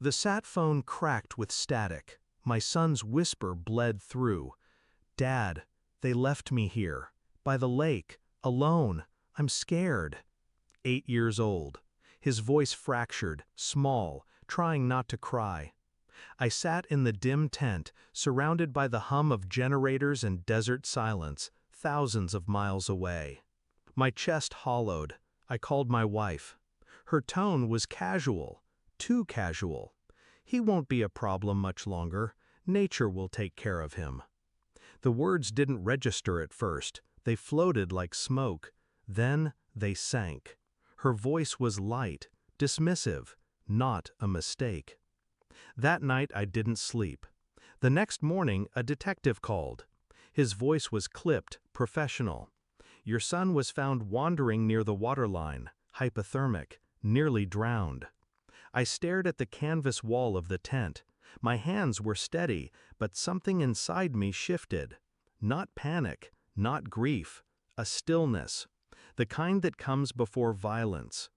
The sat phone cracked with static. My son's whisper bled through. "Dad, they left me here. By the lake. Alone. I'm scared." 8 years old. His voice fractured, small, trying not to cry. I sat in the dim tent, surrounded by the hum of generators and desert silence, thousands of miles away. My chest hollowed. I called my wife. Her tone was casual, too casual. "He won't be a problem much longer. Nature will take care of him." The words didn't register at first. They floated like smoke. Then they sank. Her voice was light, dismissive, not a mistake. That night I didn't sleep. The next morning a detective called. His voice was clipped, professional. "Your son was found wandering near the waterline, hypothermic, nearly drowned." I stared at the canvas wall of the tent. My hands were steady, but something inside me shifted. Not panic, not grief, a stillness, the kind that comes before violence.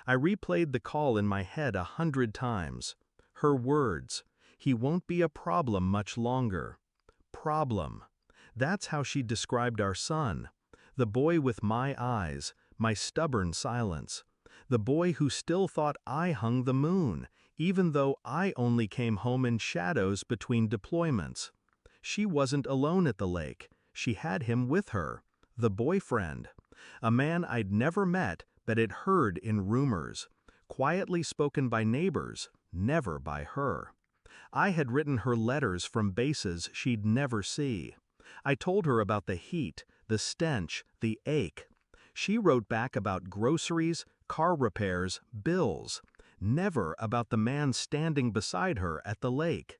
I replayed the call in my head 100 times. Her words, "He won't be a problem much longer." Problem. That's how she described our son. The boy with my eyes, my stubborn silence. The boy who still thought I hung the moon, even though I only came home in shadows between deployments. She wasn't alone at the lake. She had him with her. The boyfriend. A man I'd never met, but had heard in rumors. Quietly spoken by neighbors, never by her. I had written her letters from bases she'd never see. I told her about the heat, the stench, the ache. She wrote back about groceries, car repairs, bills. Never about the man standing beside her at the lake.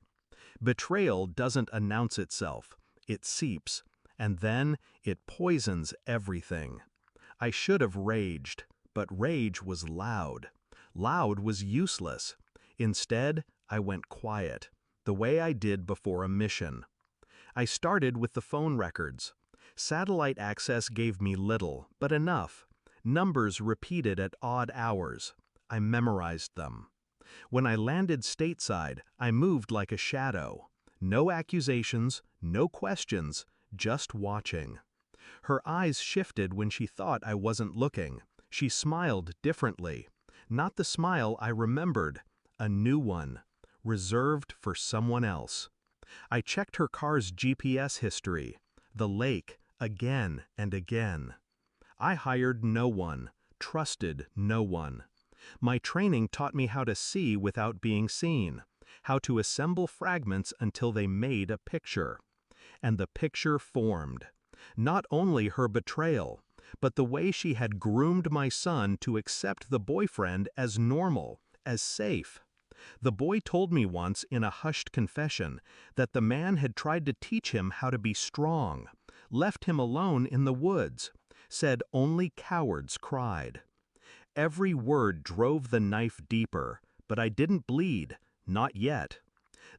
Betrayal doesn't announce itself. It seeps. And then it poisons everything. I should have raged, but rage was loud. Loud was useless. Instead, I went quiet, the way I did before a mission. I started with the phone records. Satellite access gave me little, but enough. Numbers repeated at odd hours. I memorized them. When I landed stateside, I moved like a shadow. No accusations, no questions, just watching. Her eyes shifted when she thought I wasn't looking. She smiled differently. Not the smile I remembered, a new one, reserved for someone else. I checked her car's GPS history, the lake, again and again. I hired no one, trusted no one. My training taught me how to see without being seen, how to assemble fragments until they made a picture. And the picture formed. Not only her betrayal, but the way she had groomed my son to accept the boyfriend as normal, as safe. The boy told me once in a hushed confession that the man had tried to teach him how to be strong, left him alone in the woods, said only cowards cried. Every word drove the knife deeper, but I didn't bleed, not yet.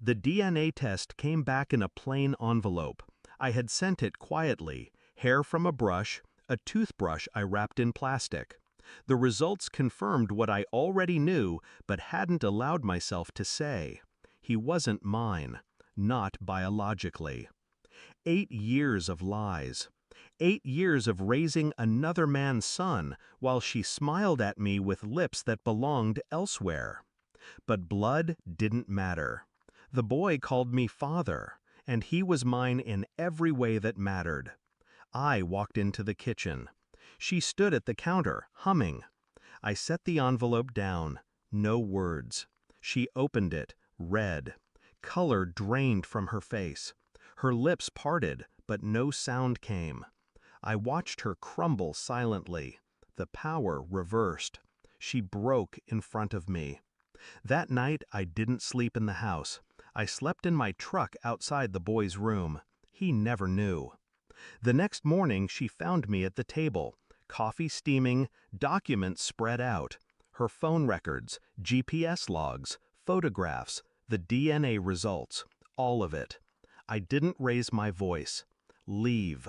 The DNA test came back in a plain envelope. I had sent it quietly, hair from a brush, a toothbrush I wrapped in plastic. The results confirmed what I already knew but hadn't allowed myself to say. He wasn't mine, not biologically. 8 years of lies. 8 years of raising another man's son while she smiled at me with lips that belonged elsewhere. But blood didn't matter. The boy called me father, and he was mine in every way that mattered. I walked into the kitchen. She stood at the counter, humming. I set the envelope down. No words. She opened it, read. Color drained from her face. Her lips parted, but no sound came. I watched her crumble silently. The power reversed. She broke in front of me. That night I didn't sleep in the house. I slept in my truck outside the boy's room. He never knew. The next morning she found me at the table, coffee steaming, documents spread out. Her phone records, GPS logs, photographs, the DNA results, all of it. I didn't raise my voice. Leave.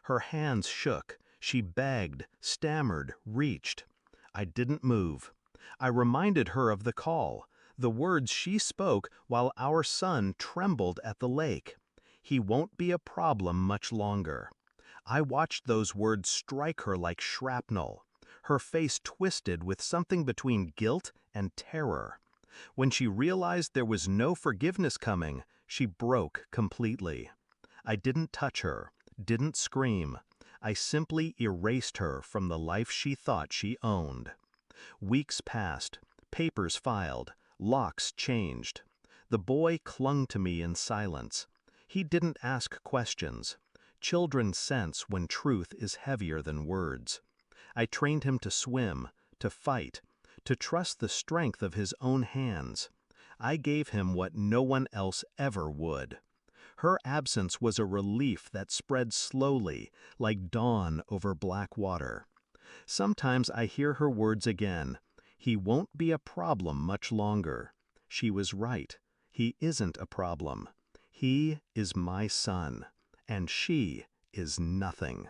Her hands shook. She begged, stammered, reached. I didn't move. I reminded her of the call, The words she spoke while our son trembled at the lake. He won't be a problem much longer. I watched those words strike her like shrapnel. Her face twisted with something between guilt and terror. When she realized there was no forgiveness coming, she broke completely. I didn't touch her, didn't scream. I simply erased her from the life she thought she owned. Weeks passed, papers filed, locks changed. The boy clung to me in silence. He didn't ask questions. Children sense when truth is heavier than words. I trained him to swim, to fight, to trust the strength of his own hands. I gave him what no one else ever would. Her absence was a relief that spread slowly, like dawn over black water. Sometimes I hear her words again. He won't be a problem much longer. She was right. He isn't a problem. He is my son, and she is nothing.